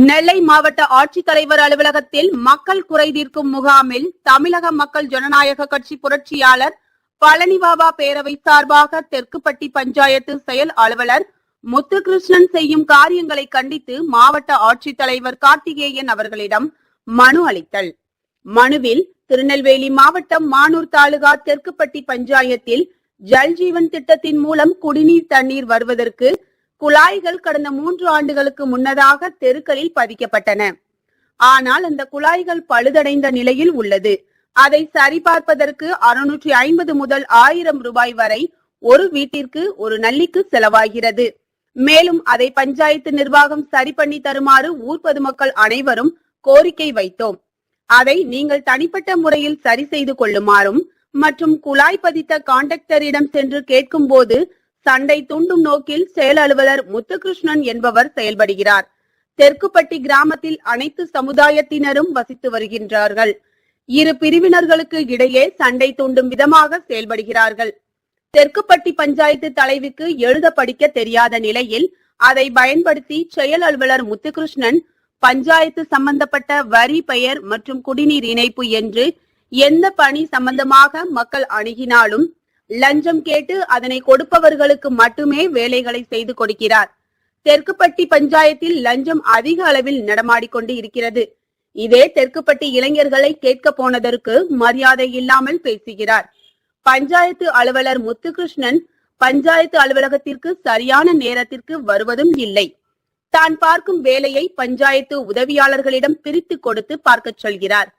நெல்லை மாவட்ட ஆட்சித்தலைவர் அலுவலகத்தில் மக்கள் குறை தீர்க்கும் முகாமில் தமிழக மக்கள் ஜனநாயக கட்சி புரட்சியாளர் பழனிபாபா பேரவை சார்பாக தெற்குப்பட்டி பஞ்சாயத்து செயல் அலுவலர் முத்துகிருஷ்ணன் செய்யும் காரியங்களை கண்டித்து மாவட்ட ஆட்சித்தலைவர் கார்த்திகேயன் அவர்களிடம் மனு அளித்தல். மனுவில் திருநெல்வேலி மாவட்டம் மானூர் தாலுகா தெற்குப்பட்டி பஞ்சாயத்தில் ஜல்ஜீவன் திட்டத்தின் மூலம் குடிநீர் தண்ணீர் வருவதற்கு குழாய்கள் கடந்த 3 ஆண்டுகளுக்கு முன்னதாக தெருக்களில் பதிக்கப்பட்டன. ஆனால் அந்த குழாய்கள் பழுதடைந்த நிலையில் உள்ளது. அதை சரிபார்ப்பதற்கு 650 முதல் 1000 ரூபாய் வரை ஒரு வீட்டிற்கு ஒரு நள்ளிக்கு செலவாகிறது. மேலும் அதை பஞ்சாயத்து நிர்வாகம் சரி பண்ணி தருமாறு ஊர் பொதுமக்கள் அனைவரும் கோரிக்கை வைத்தோம். அதை நீங்கள் தனிப்பட்ட முறையில் சரி செய்து கொள்ளுமாறும் மற்றும் குழாய் பதித்த கான்ட்ராக்டரிடம் சென்று கேட்கும் போது சண்டை தூண்டும் நோக்கில் செயல் அலுவலர் முத்துகிருஷ்ணன் என்பவர் செயல்படுகிறார். தெற்குப்பட்டி கிராமத்தில் அனைத்து சமுதாயத்தினரும் வசித்து வருகின்றார்கள். இரு பிரிவினர்களுக்கு இடையே சண்டை தூண்டும் விதமாக செயல்படுகிறார்கள். தெற்குப்பட்டி பஞ்சாயத்து தலைவிக்கு எழுத படிக்க தெரியாத நிலையில் அதை பயன்படுத்தி செயல் அலுவலர் முத்துகிருஷ்ணன் பஞ்சாயத்து சம்பந்தப்பட்ட வரி பெயர் மற்றும் குடிநீர் இணைப்பு என்று எந்த பணி சம்பந்தமாக மக்கள் அணுகினாலும் லஞ்சம் கேட்டு அதனை கொடுப்பவர்களுக்கு மட்டுமே வேலைகளை செய்து கொடுக்கிறார். தெற்குப்பட்டி பஞ்சாயத்தில் லஞ்சம் அதிக அளவில் நடமாடிக்கொண்டு இருக்கிறது. இதே தெற்குப்பட்டி இளைஞர்களை கேட்க போனதற்கு மரியாதை இல்லாமல் பேசுகிறார். பஞ்சாயத்து அலுவலர் முத்துகிருஷ்ணன் பஞ்சாயத்து அலுவலகத்திற்கு சரியான நேரத்திற்கு வருவதும் இல்லை. தான் பார்க்கும் வேலையை பஞ்சாயத்து உதவியாளர்களிடம் பிரித்து கொடுத்து பார்க்க சொல்கிறார்.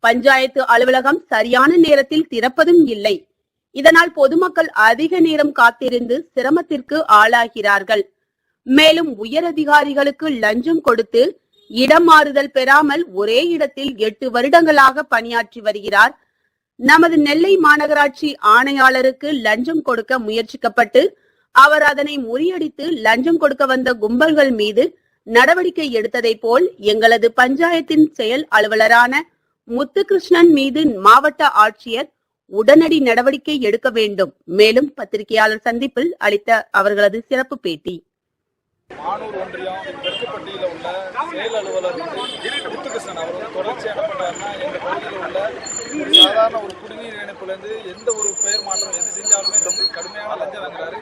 பஞ்சாயத்து அலுவலகம் சரியான நேரத்தில் திறப்பதும் இல்லை. இதனால் பொதுமக்கள் அதிக நேரம் காத்திருந்து சிரமத்திற்கு ஆளாகிறார்கள். மேலும் உயர் அதிகாரிகளுக்கு லஞ்சம் கொடுத்து இடம் மாறுதல் பெறாமல் ஒரே இடத்தில் 8 வருடங்களாக பணியாற்றி வருகிறார். நமது நெல்லை மாநகராட்சி ஆணையாளருக்கு லஞ்சம் கொடுக்க முயற்சிக்கப்பட்டு அவர் அதனை முறியடித்து லஞ்சம் கொடுக்க வந்த கும்பல்கள் மீது நடவடிக்கை எடுத்ததை போல் எங்களது பஞ்சாயத்தின் செயல் அலுவலரான முத்துகிருஷ்ணன் மீது மாவட்ட ஆட்சியர் உடனடி நடவடிக்கை எடுக்க வேண்டும். மேலும் பத்திரிகையாளர் சந்திப்பில் அளித்த அவர்களது சிறப்பு பேட்டி. மானூர் ஒன்றியம் தெற்குப்பட்டியில் உள்ள செயல் அலுவலர் முத்துகிருஷ்ணன் அவர் தொடர்ச்சி அனுப்பினார்னா எங்க பகுதியில் உள்ள சாதாரண ஒரு குடிநீர் இணைப்புலேருந்து எந்த ஒரு பெயர் மாற்றம் எது செஞ்சாலுமே ரொம்ப கடுமையான லஞ்சம் வாங்குறாரு.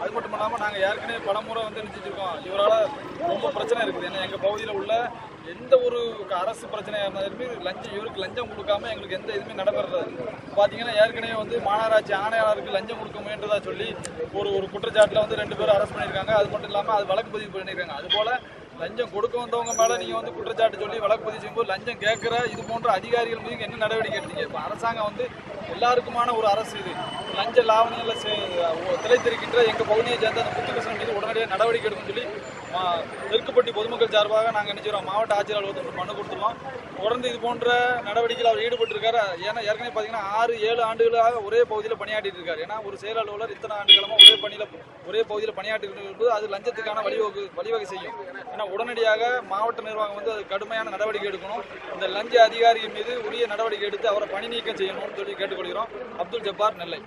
அது மட்டும் இல்லாமல் நாங்கள் ஏற்கனவே பல முறை வந்து நினைச்சிருக்கோம். இவரால் ரொம்ப பிரச்சனை இருக்குது. ஏன்னா எங்கள் பகுதியில் உள்ள எந்த ஒரு அரசு பிரச்சனையாக இருந்தாலுமே இவருக்கு லஞ்சம் கொடுக்காம எங்களுக்கு எந்த இதுவுமே நடைபெறாது. பார்த்தீங்கன்னா ஏற்கனவே வந்து மாநகராட்சி ஆணையாளருக்கு லஞ்சம் கொடுக்க முயன்றதா சொல்லி ஒரு குற்றச்சாட்டில் வந்து 2 பேரும் அரெஸ்ட் பண்ணியிருக்காங்க. அது மட்டும் இல்லாமல் அது வழக்கு பதிவு பண்ணியிருக்காங்க. அதுபோல் லஞ்சம் கொடுக்க வந்தவங்க மேலே நீங்கள் வந்து குற்றச்சாட்டு சொல்லி வழக்கு பதிவு செய்யும்போது லஞ்சம் கேட்குற இது போன்ற அதிகாரிகள் மீது என்ன நடவடிக்கை எடுத்தீங்க? இப்போ அரசாங்கம் வந்து எல்லாருக்குமான ஒரு அரசு. இது லஞ்ச லாவணியில் திளைத்திருக்கின்ற எங்கள் பகுதியை சேர்ந்த அந்த முத்துகிருஷ்ணன் மீது உடனடியாக நடவடிக்கை எடுக்கும் சொல்லி தெற்குப்பட்டி பொதுமக்கள் சார்பாக நாங்கள் நினைச்சிரோம். மாவட்ட ஆட்சியர் அலுவலகத்தில் மனு கொடுத்துருவோம். தொடர்ந்து இது போன்ற நடவடிக்கையில் அவர் ஈடுபட்டிருக்காரு. ஏன்னா ஏற்கனவே பார்த்தீங்கன்னா 6-7 ஆண்டுகளாக ஒரே பகுதியில் பணியாற்றிட்டு இருக்காரு. ஏன்னா ஒரு செயல் அலுவலர் இத்தனை ஆண்டுகளமாக ஒரே பகுதியில் பணியாற்றி இருக்கும்போது அது லஞ்சத்துக்கான வழிவகை செய்யும். ஏன்னா உடனடியாக மாவட்ட நிர்வாகம் வந்து அது கடுமையான நடவடிக்கை எடுக்கணும். இந்த லஞ்ச அதிகாரிகள் மீது உரிய நடவடிக்கை எடுத்து அவரை பணி நீக்கம் செய்யணும்னு சொல்லி கேட்டுக்கொள்கிறோம். அப்துல் ஜப்பார், நெல்லை.